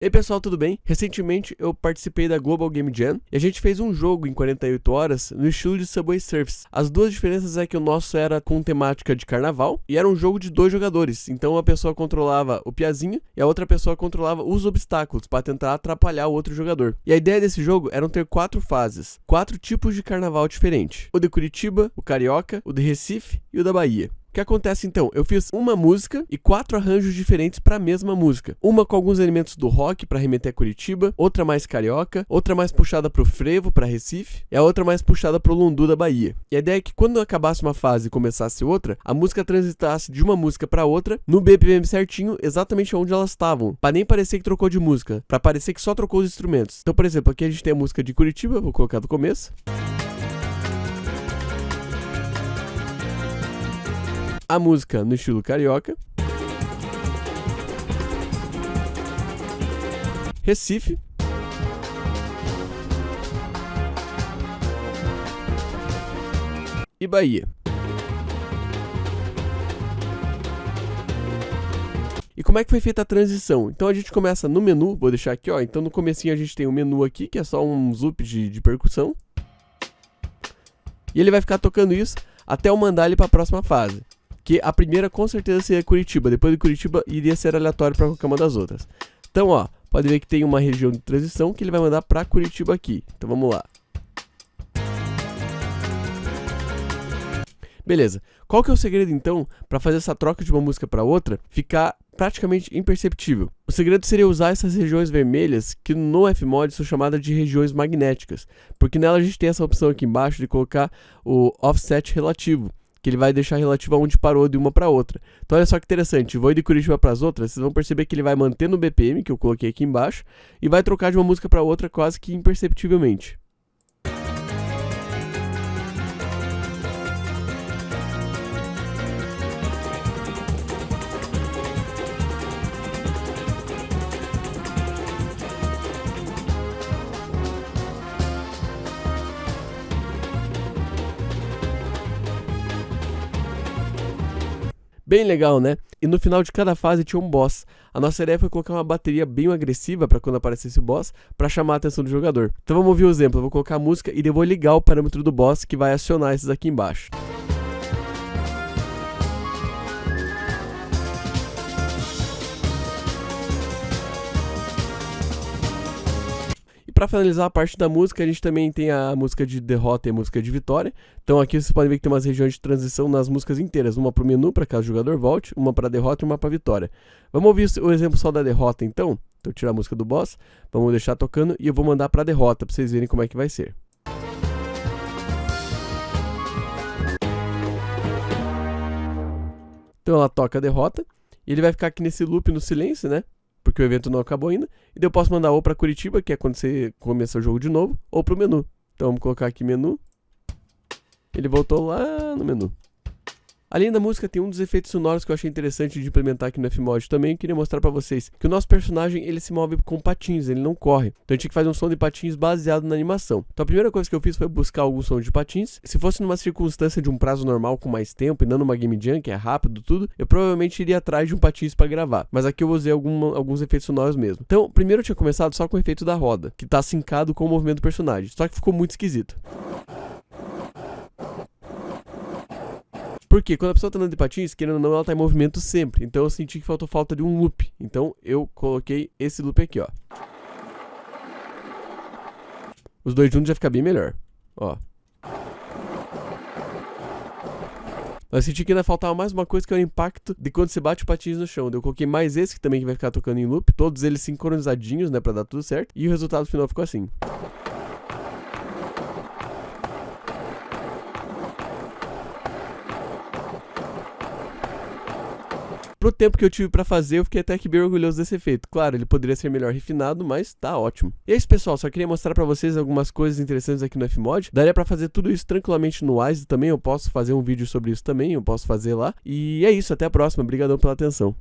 E aí pessoal, tudo bem? Recentemente eu participei da Global Game Jam e a gente fez um jogo em 48 horas no estilo de Subway Surfers. As duas diferenças é que o nosso era com temática de carnaval e era um jogo de 2 jogadores. Então a pessoa controlava o piazinho e a outra pessoa controlava os obstáculos para tentar atrapalhar o outro jogador. E a ideia desse jogo era ter 4 fases, 4 tipos de carnaval diferentes: o de Curitiba, o carioca, o de Recife e o da Bahia. O que acontece então? Eu fiz uma música e 4 arranjos diferentes para a mesma música. Uma com alguns elementos do rock para remeter a Curitiba, outra mais carioca, outra mais puxada pro frevo, para Recife, e a outra mais puxada pro lundu da Bahia. E a ideia é que quando acabasse uma fase e começasse outra, a música transitasse de uma música para outra no BPM certinho, exatamente onde elas estavam, para nem parecer que trocou de música, para parecer que só trocou os instrumentos. Então, por exemplo, aqui a gente tem a música de Curitiba, vou colocar do começo. A música no estilo carioca, Recife, e Bahia. E como é que foi feita a transição? Então a gente começa no menu, vou deixar aqui, ó. Então no comecinho a gente tem o menu aqui, que é só um loop de percussão. E ele vai ficar tocando isso até eu mandar ele para a próxima fase. Que a primeira com certeza seria Curitiba, depois de Curitiba iria ser aleatório para qualquer uma das outras. Então, ó, pode ver que tem uma região de transição que ele vai mandar para Curitiba aqui. Então vamos lá. Beleza. Qual que é o segredo então para fazer essa troca de uma música para outra ficar praticamente imperceptível? O segredo seria usar essas regiões vermelhas que no Fmod são chamadas de regiões magnéticas, porque nela a gente tem essa opção aqui embaixo de colocar o offset relativo, que ele vai deixar relativo a onde parou de uma para outra. Então olha só que interessante, vou ir de Curitiba para as outras, vocês vão perceber que ele vai manter no BPM, que eu coloquei aqui embaixo, e vai trocar de uma música para outra quase que imperceptivelmente. Bem legal, né? E no final de cada fase tinha um boss. A nossa ideia foi colocar uma bateria bem agressiva para quando aparecesse o boss, para chamar a atenção do jogador. Então vamos ouvir o exemplo. Eu vou colocar a música e eu vou ligar o parâmetro do boss que vai acionar esses aqui embaixo. Para finalizar a parte da música, a gente também tem a música de derrota e a música de vitória. Então aqui vocês podem ver que tem umas regiões de transição nas músicas inteiras. Uma para o menu, para caso o jogador volte, uma para a derrota e uma para a vitória. Vamos ouvir o exemplo só da derrota então? Então tirar a música do boss, vamos deixar tocando e eu vou mandar para a derrota, para vocês verem como é que vai ser. Então ela toca a derrota e ele vai ficar aqui nesse loop no silêncio, né? Porque o evento não acabou ainda, e daí eu posso mandar ou para Curitiba, que é quando você começa o jogo de novo, ou para o menu. Então vamos colocar aqui menu, ele voltou lá no menu. Além da música, tem um dos efeitos sonoros que eu achei interessante de implementar aqui no Fmod também. Eu queria mostrar pra vocês que o nosso personagem, ele se move com patins, ele não corre. Então a gente tinha que fazer um som de patins baseado na animação. Então a primeira coisa que eu fiz foi buscar algum som de patins. Se fosse numa circunstância de um prazo normal com mais tempo e não numa Game Jam, que é rápido tudo, eu provavelmente iria atrás de um patins pra gravar. Mas aqui eu usei alguns efeitos sonoros mesmo. Então primeiro eu tinha começado só com o efeito da roda, que tá sincado com o movimento do personagem. Só que ficou muito esquisito. Porque quando a pessoa tá andando de patins, querendo ou não, ela tá em movimento sempre. Então eu senti que faltou falta de um loop. Então eu coloquei esse loop aqui, ó. Os dois juntos já fica bem melhor. Ó. Mas eu senti que ainda faltava mais uma coisa, que é o impacto de quando você bate o patins no chão. Eu coloquei mais esse que também vai ficar tocando em loop. Todos eles sincronizadinhos, né, pra dar tudo certo. E o resultado final ficou assim. Pro tempo que eu tive pra fazer, eu fiquei até que bem orgulhoso desse efeito. Claro, ele poderia ser melhor refinado, mas tá ótimo. E é isso, pessoal, só queria mostrar pra vocês algumas coisas interessantes aqui no Fmod. Daria pra fazer tudo isso tranquilamente no Wise também, eu posso fazer um vídeo sobre isso também, eu posso fazer lá. E é isso, até a próxima, obrigadão pela atenção.